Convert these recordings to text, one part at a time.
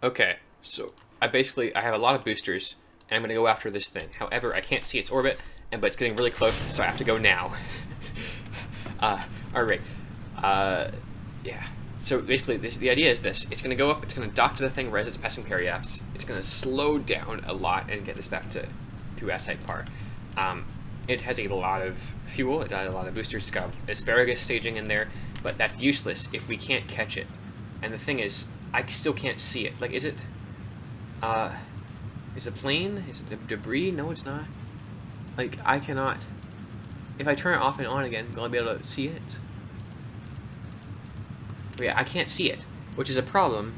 Okay, so I have a lot of boosters, and I'm gonna go after this thing. However, I can't see its orbit, but it's getting really close, so I have to go now. All right. Yeah. So basically, the idea is this: it's gonna go up, it's gonna dock to the thing right as it's passing periaps. It's gonna slow down a lot and get this back to S-type par. It has a lot of fuel. It has a lot of boosters. It's got asparagus staging in there, but that's useless if we can't catch it. And the thing is, I still can't see it. Like, is it a plane? Is it debris? No, it's not. Like, I cannot. If I turn it off and on again, will I be able to see it? But yeah, I can't see it, which is a problem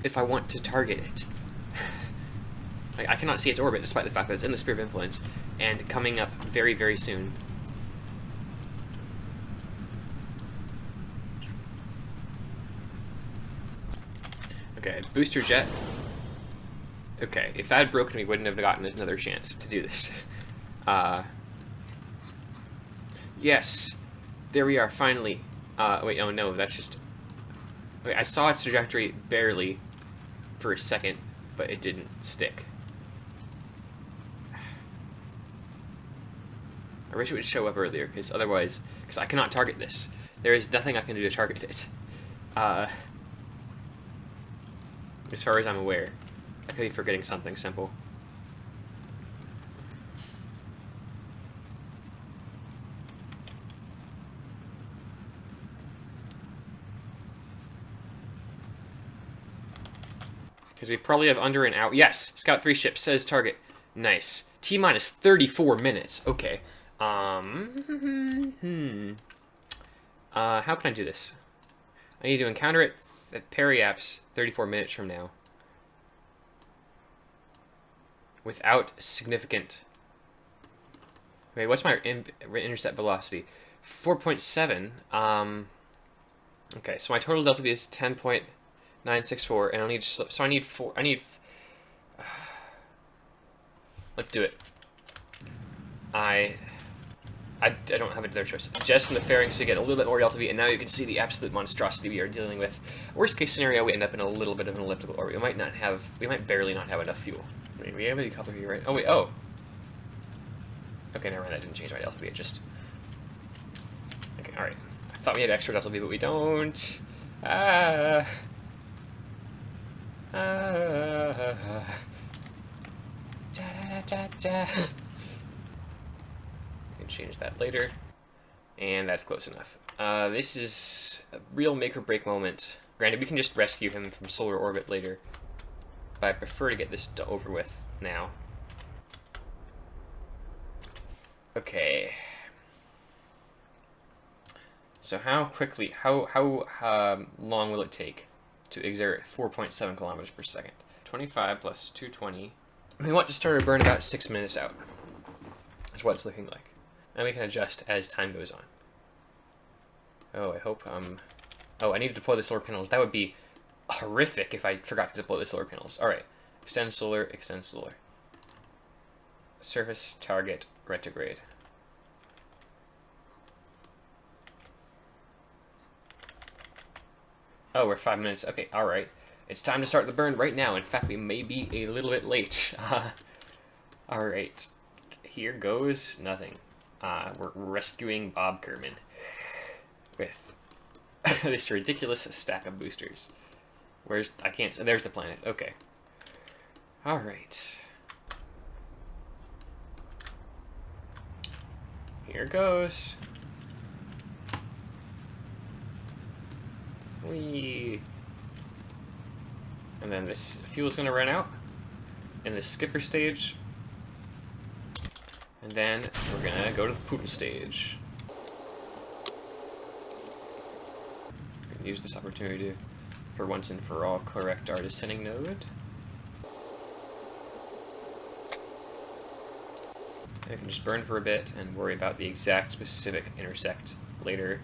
if I want to target it. Like, I cannot see its orbit, despite the fact that it's in the sphere of influence and coming up very, very soon. Okay, booster jet. Okay, if that had broken, we wouldn't have gotten another chance to do this. Yes, there we are, finally. Wait, oh no, that's just... Wait, I saw its trajectory barely for a second, but it didn't stick. I wish it would show up earlier, because otherwise... Because I cannot target this. There is nothing I can do to target it. As far as I'm aware. I could be forgetting something simple. Because we probably have under an hour. Yes! Scout 3 ship says target. Nice. T-minus 34 minutes. Okay. How can I do this? I need to encounter it at periaps 34 minutes from now. Without significant... Wait, what's my intercept velocity? 4.7. Okay, so my total delta V is 10.964, and I'll need... So I need 4... Let's do it. I don't have another choice. Just in the fairing, so you get a little bit more delta V, and now you can see the absolute monstrosity we are dealing with. Worst case scenario, we end up in a little bit of an elliptical orbit. We might barely not have enough fuel. Wait, we have a decoupler here, right? Oh wait, oh. Okay, never mind. That didn't change my delta V. It just. Okay, all right. I thought we had extra delta V, but we don't. Da, da, da, da. We can change that later. And that's close enough. This is a real make or break moment. Granted, we can just rescue him from solar orbit later. But I prefer to get this over with now. Okay. So how long will it take to exert 4.7 kilometers per second? 25 plus 220. We want to start our burn about 6 minutes out. That's what it's looking like. And we can adjust as time goes on. Oh, I hope, oh, I need to deploy the solar panels. That would be horrific if I forgot to deploy the solar panels. Alright. Extend solar, extend solar. Surface, target, retrograde. Oh, we're 5 minutes. Okay, alright. It's time to start the burn right now. In fact, we may be a little bit late. Alright. Here goes nothing. We're rescuing Bob Kerman with this ridiculous stack of boosters. There's the planet. Okay. Alright. Here goes. Whee. And then this fuel's gonna run out in the skipper stage. And then we're gonna go to the poodle stage. We can use this opportunity to, for once and for all, correct our descending node. We can just burn for a bit and worry about the exact specific intersect later.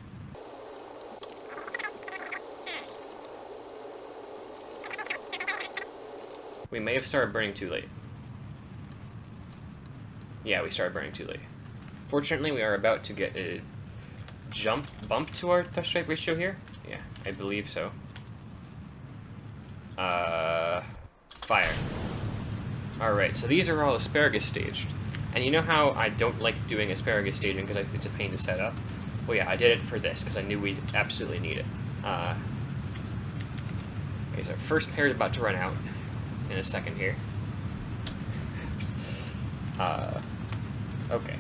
We may have started burning too late. Yeah, we started burning too late. Fortunately, we are about to get a bump to our thrust rate ratio here. Yeah, I believe so. Fire. Alright, so these are all asparagus staged. And you know how I don't like doing asparagus staging because it's a pain to set up? Well, yeah, I did it for this because I knew we'd absolutely need it. Okay, so first pair is about to run out in a second here. Okay.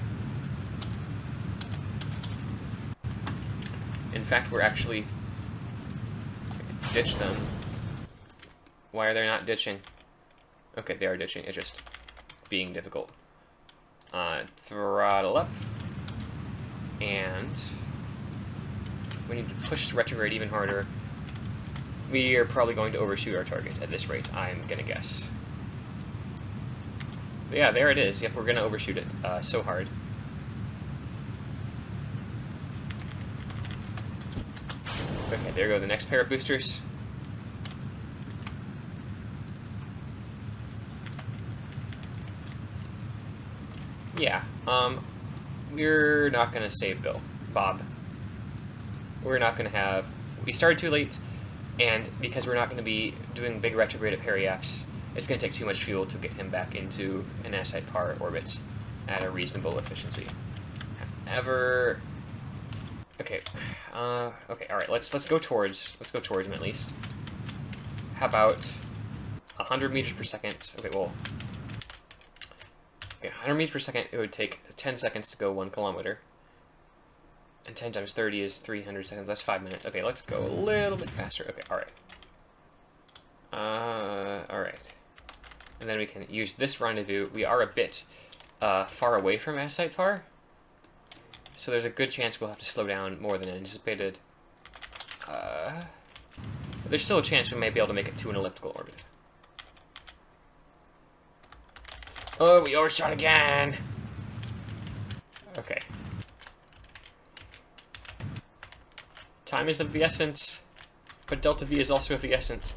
In fact, we're actually... Ditch them. Why are they not ditching? Okay, they are ditching. It's just being difficult. Throttle up. And we need to push retrograde even harder. We are probably going to overshoot our target at this rate, I'm gonna guess. But yeah, there it is. Yep, we're gonna overshoot it so hard. Okay, there go the next pair of boosters. Yeah, we're not gonna save Bob. We're not gonna have... We started too late, and because we're not gonna be doing big retrograde at periaps, it's gonna take too much fuel to get him back into an S-side par orbit at a reasonable efficiency. However... Okay, okay, alright, let's go towards him at least. How about 100 meters per second? Okay, well... Okay, 100 meters per second, it would take 10 seconds to go 1 kilometer. And 10 times 30 is 300 seconds, that's 5 minutes. Okay, let's go a little bit faster. Okay, alright. Alright. And then we can use this rendezvous. We are a bit far away from S-site par. So there's a good chance we'll have to slow down more than anticipated. But there's still a chance we may be able to make it to an elliptical orbit. Oh, we overshot again! Okay. Time is of the essence, but delta V is also of the essence.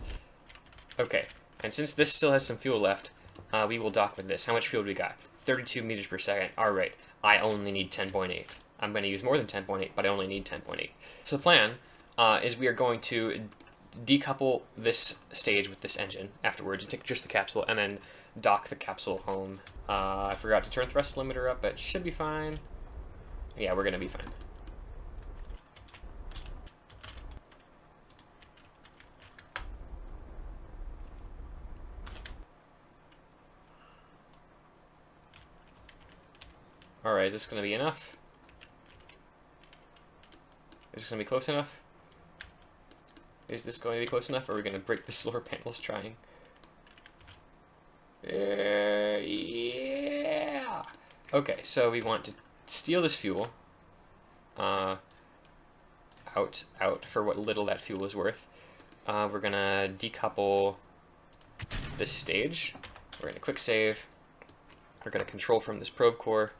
Okay, and since this still has some fuel left, we will dock with this. How much fuel do we got? 32 meters per second. Alright, I only need 10.8. I'm going to use more than 10.8, but I only need 10.8. So the plan is we are going to decouple this stage with this engine afterwards and take just the capsule, and then dock the capsule home. I forgot to turn thrust limiter up, but it should be fine. Yeah, we're going to be fine. Alright, is this going to be enough? Is this going to be close enough? Is this going to be close enough, or are we going to break the solar panels trying? Yeah! Okay, so we want to steal this fuel. Out for what little that fuel is worth. We're going to decouple this stage. We're going to quick save. We're going to control from this probe core.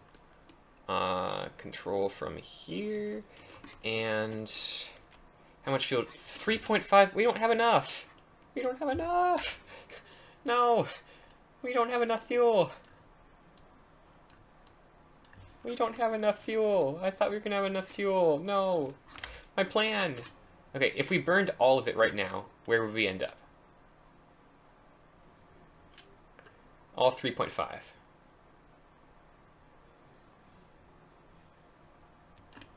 Control from here. And how much fuel? 3.5. We don't have enough. We don't have enough. No. We don't have enough fuel. We don't have enough fuel. I thought we were going to have enough fuel. No. My plan. Okay, if we burned all of it right now, where would we end up? All 3.5.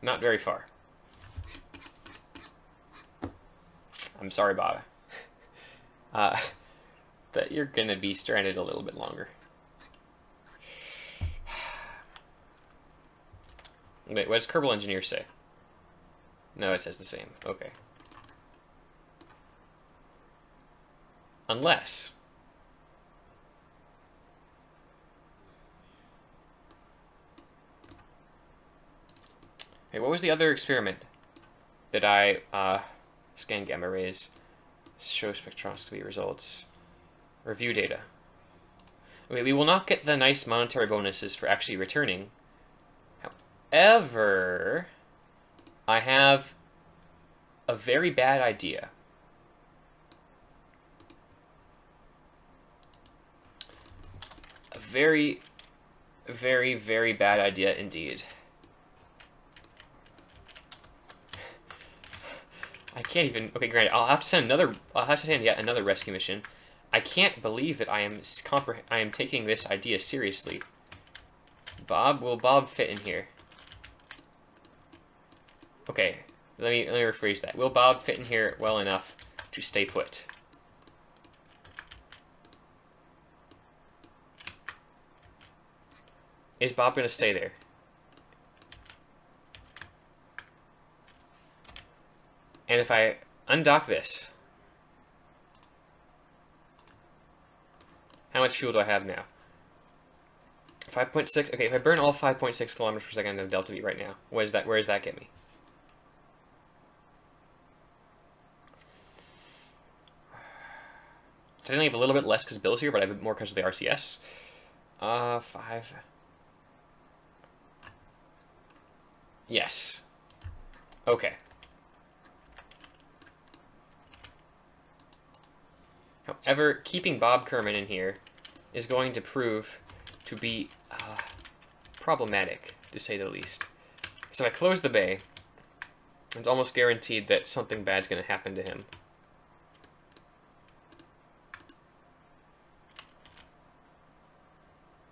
Not very far. I'm sorry, Bob. That you're gonna be stranded a little bit longer. Wait, what does Kerbal Engineer say? No, it says the same. Okay. Unless... Hey, what was the other experiment that I, scan gamma rays, show spectroscopy results, review data? Okay, we will not get the nice monetary bonuses for actually returning. However, I have a very bad idea. A very, very, very bad idea indeed. can't even. Okay, granted, I'll have to send another. I'll have to send yet another rescue mission. I can't believe that I am taking this idea seriously. Bob, will Bob fit in here? Okay, let me rephrase that. Will Bob fit in here well enough to stay put? Is Bob gonna stay there? And if I undock this, how much fuel do I have now? 5.6. Okay, if I burn all 5.6 kilometers per second of delta V right now, where does that get me? Technically, I have a little bit less because Bill's here, but I have more because of the RCS. 5. Yes. Okay. However, keeping Bob Kerman in here is going to prove to be problematic, to say the least. So if I close the bay, it's almost guaranteed that something bad's going to happen to him.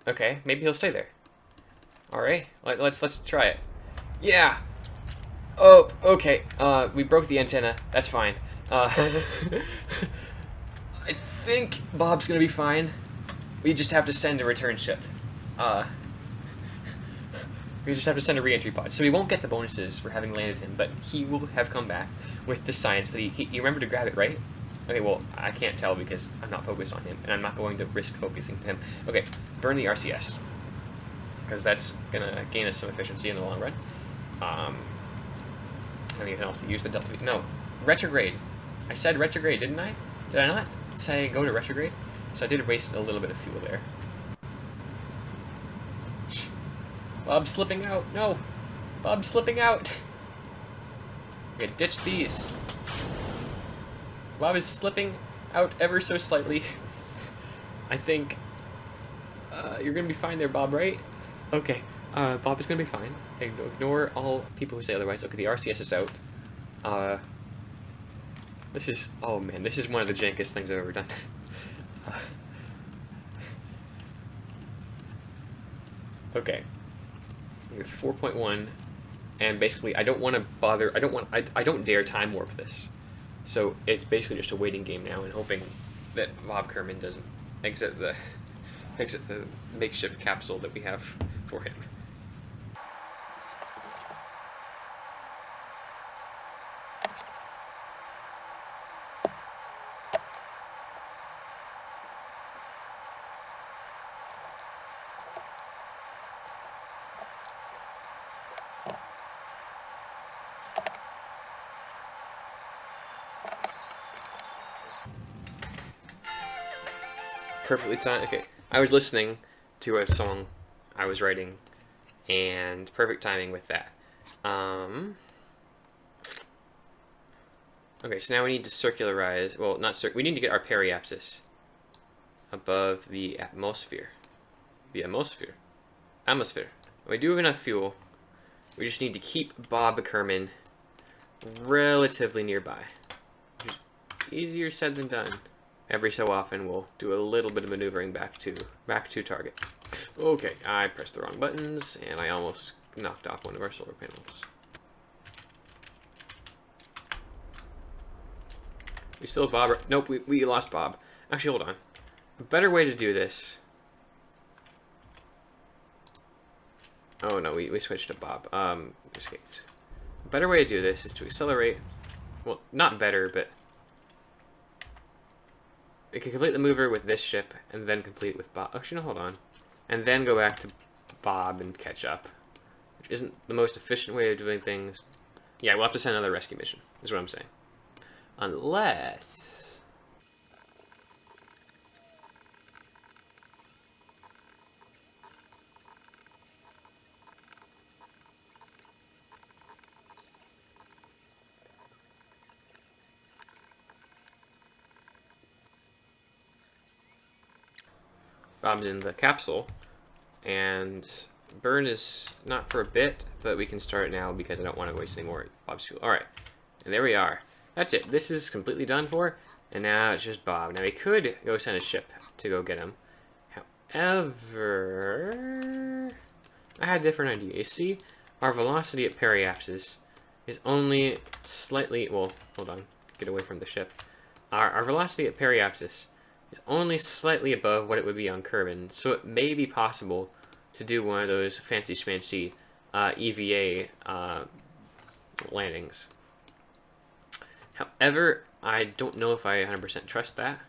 Okay, maybe he'll stay there. All right, let's try it. Yeah. Oh, okay. We broke the antenna. That's fine. I think Bob's gonna be fine. We just have to send a return ship. We just have to send a re-entry pod. So we won't get the bonuses for having landed him, but he will have come back with the science that he remembered to grab it, right? Okay, well, I can't tell because I'm not focused on him, and I'm not going to risk focusing him. Okay, burn the RCS, because that's going to gain us some efficiency in the long run. And we can also use the delta V. No, retrograde. I said retrograde, didn't I? Did I not say go to retrograde? So I did waste a little bit of fuel there. Bob's slipping out. No, Bob's slipping out. Okay, ditch these. Bob is slipping out ever so slightly. I think you're gonna be fine there, Bob, right? Okay, Bob is gonna be fine. Ignore all people who say otherwise. Okay, the RCS is out. This is, oh man, this is one of the jankest things I've ever done. Okay, we have 4.1, and basically I don't want to bother. I don't dare time warp this. So it's basically just a waiting game now, and hoping that Bob Kerman doesn't exit the makeshift capsule that we have for him. Perfectly timed. Okay, I was listening to a song I was writing, and perfect timing with that. Okay, so now we need to circularize. Well, not we need to get our periapsis above the atmosphere. The atmosphere. Atmosphere. We do have enough fuel. We just need to keep Bob Kerman relatively nearby. Easier said than done. Every so often, we'll do a little bit of maneuvering back to target. Okay, I pressed the wrong buttons, and I almost knocked off one of our solar panels. We still have Bob. Nope, we lost Bob. Actually, hold on. A better way to do this. Oh no, we switched to Bob. Just kidding. A better way to do this is to accelerate. Well, not better, but we can complete the mover with this ship, and then complete it with Bob. Actually, no, hold on. And then go back to Bob and catch up. Which isn't the most efficient way of doing things. Yeah, we'll have to send another rescue mission, is what I'm saying. Unless... Bob's in the capsule, and burn is not for a bit, but we can start now because I don't want to waste any more Bob's fuel. Alright, and there we are. That's it. This is completely done for, and now it's just Bob. Now we could go send a ship to go get him. However, I had a different idea. You see, our velocity at periapsis is only slightly, well, hold on, get away from the ship. Our velocity at periapsis is only slightly above what it would be on Kerbin, so it may be possible to do one of those fancy schmancy EVA landings. However, I don't know if I 100% trust that,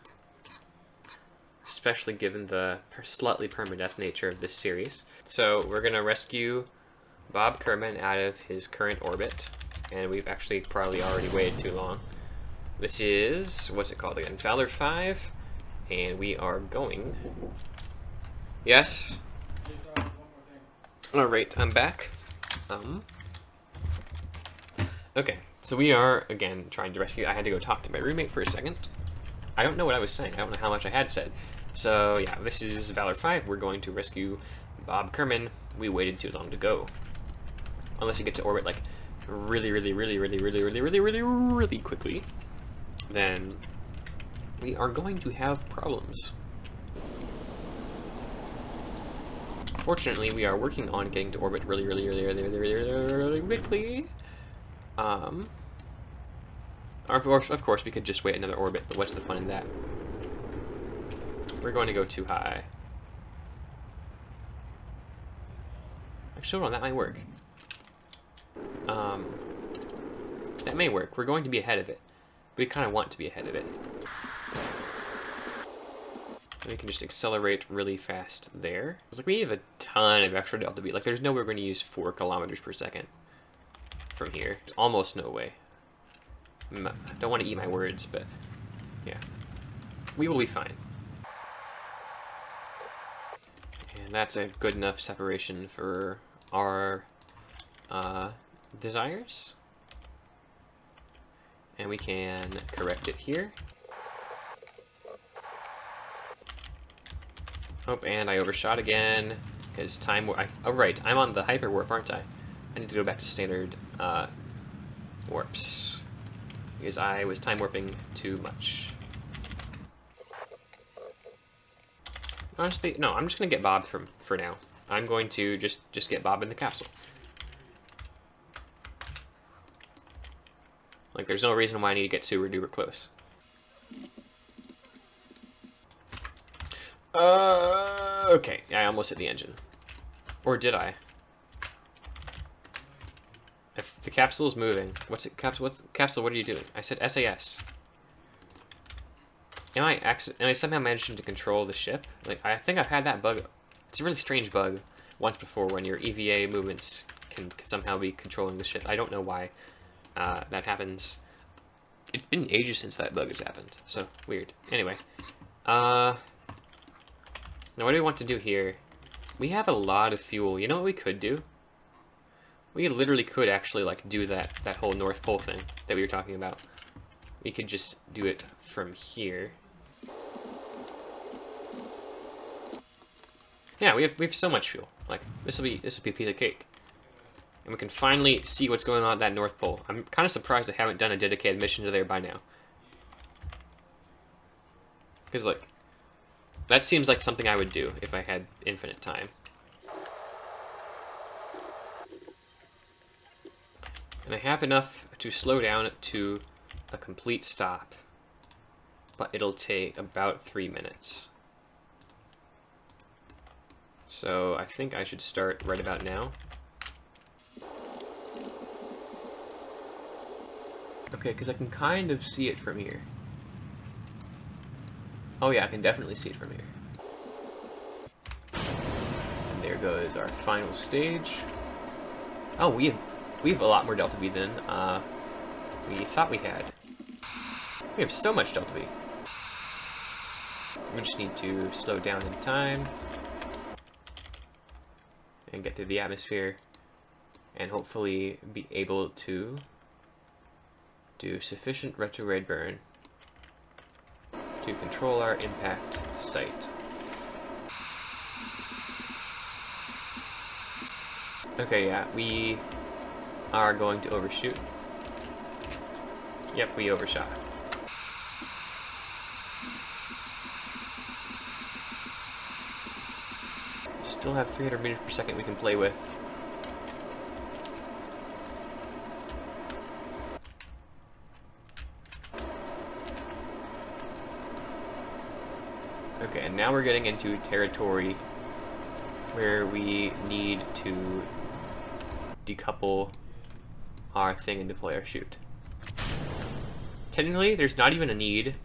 especially given the slightly permadeath nature of this series. So we're going to rescue Bob Kerman out of his current orbit, and we've actually probably already waited too long. This is, what's it called again? Valor 5, and we are going... Yes? Alright, I'm back. Okay, so we are, again, trying to rescue... I had to go talk to my roommate for a second. I don't know what I was saying. I don't know how much I had said. So, yeah, this is Valor 5. We're going to rescue Bob Kerman. We waited too long to go. Unless you get to orbit, like, really quickly, then we are going to have problems. Fortunately, we are working on getting to orbit really quickly. Of course, we could just wait another orbit, but what's the fun in that? We're going to go too high. Actually, hold on, that might work. That may work. We're going to be ahead of it. We kind of want to be ahead of it. And we can just accelerate really fast there. It's like we have a ton of extra delta V. Like there's no way we're going to use 4 kilometers per second from here. Almost no way. I don't want to eat my words, but yeah. We will be fine. And that's a good enough separation for our desires. And we can correct it here. Oh, and I overshot again, because time... oh, right, I'm on the hyper warp, aren't I? I need to go back to standard warps, because I was time warping too much. Honestly, no, I'm just going to get Bob for now. I'm going to just get Bob in the capsule. Like, there's no reason why I need to get super duper close. Okay, I almost hit the engine. Or did I? If the capsule is moving, what's it? Capsule, what are you doing? I said SAS. Am I somehow managing to control the ship? Like, I think I've had that bug. It's a really strange bug once before when your EVA movements can somehow be controlling the ship. I don't know why that happens. It's been ages since that bug has happened, so weird. Anyway, now what do we want to do here? We have a lot of fuel. You know what we could do? We literally could actually like do that whole North Pole thing that we were talking about. We could just do it from here. Yeah, we have so much fuel. Like this will be a piece of cake. And we can finally see what's going on at that North Pole. I'm kind of surprised I haven't done a dedicated mission to there by now. Because, like, that seems like something I would do if I had infinite time. And I have enough to slow down to a complete stop. But it'll take about 3 minutes. So I think I should start right about now. Okay, because I can kind of see it from here. Oh yeah, I can definitely see it from here. And there goes our final stage. Oh, we have a lot more delta V than we thought we had. We have so much delta V. We just need to slow down in time and get through the atmosphere and hopefully be able to do sufficient retrograde burn to control our impact site. Okay, yeah, we are going to overshoot. Yep, we overshot. Still have 300 meters per second we can play with. Okay, and now we're getting into territory where we need to decouple our thing and deploy our chute. Technically, there's not even a need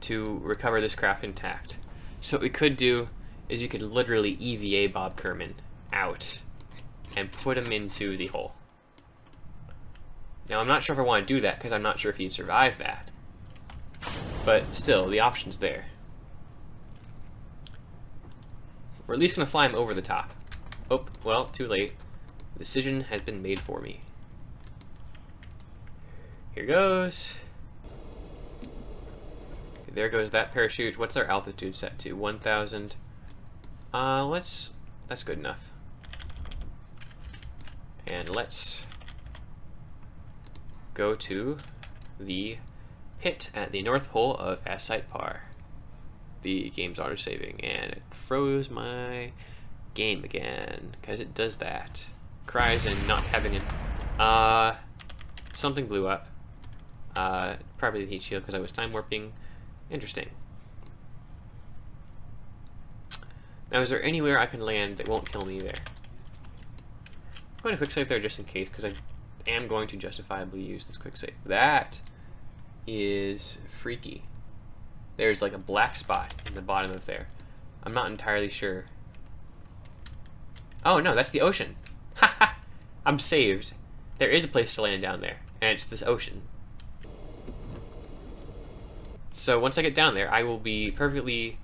to recover this craft intact. So what we could do is you could literally EVA Bob Kerman out and put him into the hole. Now, I'm not sure if I want to do that because I'm not sure if he'd survive that. But still, the option's there. We're at least going to fly him over the top. Oh, well, too late. The decision has been made for me. Here goes. Okay, there goes that parachute. What's our altitude set to? 1,000. That's good enough. And let's go to the pit at the North Pole of S-Site Par. The game's auto-saving, and it froze my game again, because it does that. Cries and not having it. Something blew up. Probably the heat shield, because I was time warping. Interesting. Now, is there anywhere I can land that won't kill me there? I'm going to quick save there just in case, because I am going to justifiably use this quick save. That is freaky. There's like a black spot in the bottom of there. I'm not entirely sure. Oh no, that's the ocean. Haha! I'm saved. There is a place to land down there, and it's this ocean. So once I get down there, I will be perfectly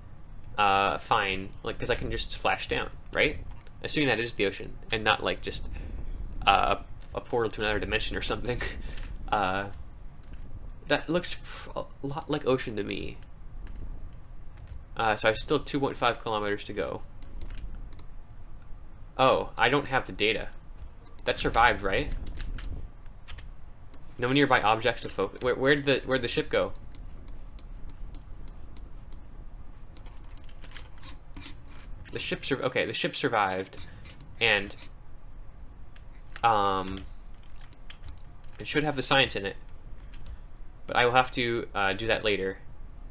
fine, like, because I can just splash down, right? Assuming that is the ocean, and not like just a portal to another dimension or something. That looks a lot like ocean to me. So I have still 2.5 kilometers to go. Oh, I don't have the data. That survived, right? No nearby objects to focus. Where'd the ship go? The ship okay, the ship survived, and it should have the science in it, but I will have to do that later.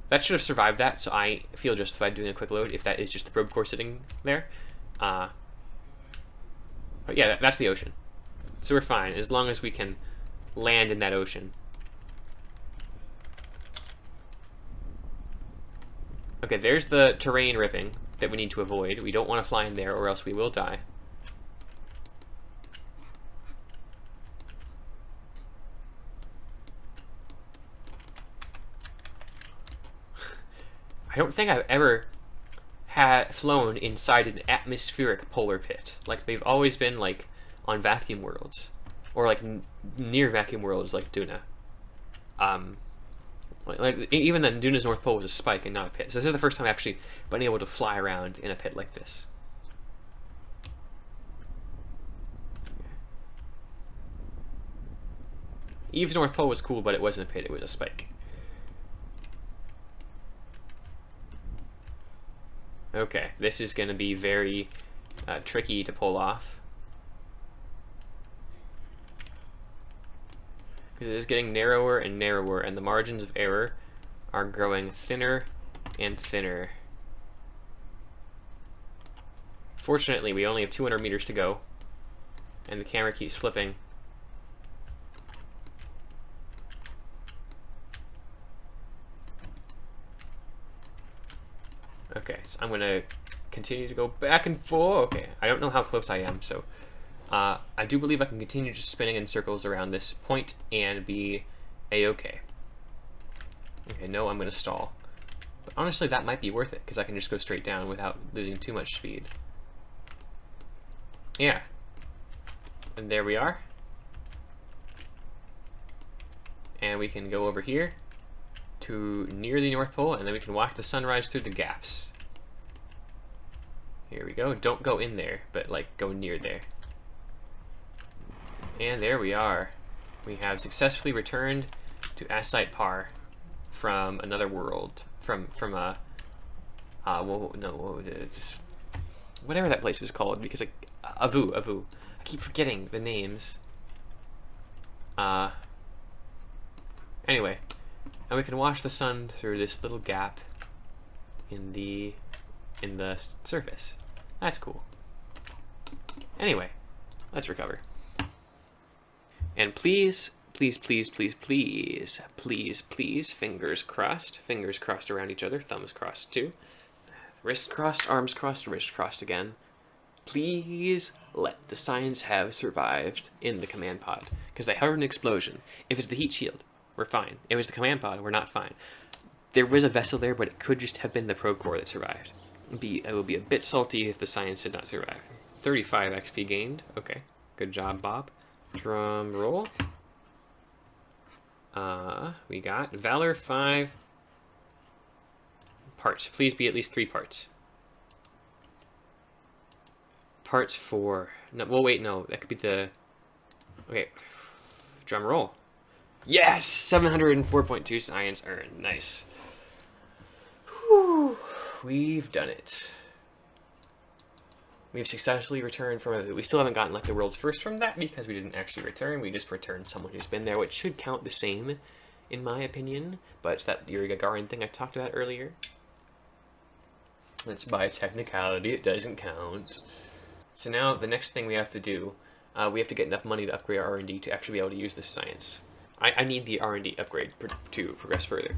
That should have survived that, so I feel justified doing a quick load if that is just the probe core sitting there. But yeah, that's the ocean, so we're fine as long as we can land in that ocean. Okay, there's the terrain ripping that we need to avoid. We don't want to fly in there or else we will die. I don't think I've ever flown inside an atmospheric polar pit. Like, they've always been like on vacuum worlds, or like near vacuum worlds like Duna. Like even then, Duna's North Pole was a spike and not a pit. So this is the first time I've actually been able to fly around in a pit like this. Eve's North Pole was cool, but it wasn't a pit, it was a spike. Okay, this is going to be very tricky to pull off. Because it is getting narrower and narrower, and the margins of error are growing thinner and thinner. Fortunately, we only have 200 meters to go, and the camera keeps flipping. Okay, so I'm going to continue to go back and forth. Okay, I don't know how close I am, so I do believe I can continue just spinning in circles around this point and be a-okay. Okay, no, I'm going to stall. But honestly, that might be worth it, because I can just go straight down without losing too much speed. Yeah. And there we are. And we can go over here to near the North Pole, and then we can watch the sunrise through the gaps. Here we go. Don't go in there, but like go near there. And there we are. We have successfully returned to Asite Par from another world. From a well, no, whatever that place was called, because like Avu. I keep forgetting the names. Anyway, and we can watch the sun through this little gap in the surface. That's cool. Anyway, let's recover. And please, please, please, please, please, please, please, fingers crossed around each other, thumbs crossed too. Wrists crossed, arms crossed, wrists crossed again. Please let the science have survived in the command pod, because they heard an explosion. If it's the heat shield, we're fine. If it was the command pod, we're not fine. There was a vessel there, but it could just have been the probe core that survived. It would be a bit salty if the science did not survive. 35 XP gained. Okay, good job, Bob. Drum roll. We got Valor 5 parts. Please be at least 3 parts. Parts 4. No, well, wait, no. That could be the... Okay. Drum roll. Yes! 704.2 science earned. Nice. Whew. We've done it. We've successfully returned from it. We still haven't gotten like the world's first from that because we didn't actually return. We just returned someone who's been there, which should count the same, in my opinion. But it's that Yuri Gagarin thing I talked about earlier. That's by technicality, it doesn't count. So now the next thing we have to do, we have to get enough money to upgrade our R&D to actually be able to use this science. I need the R&D upgrade to progress further.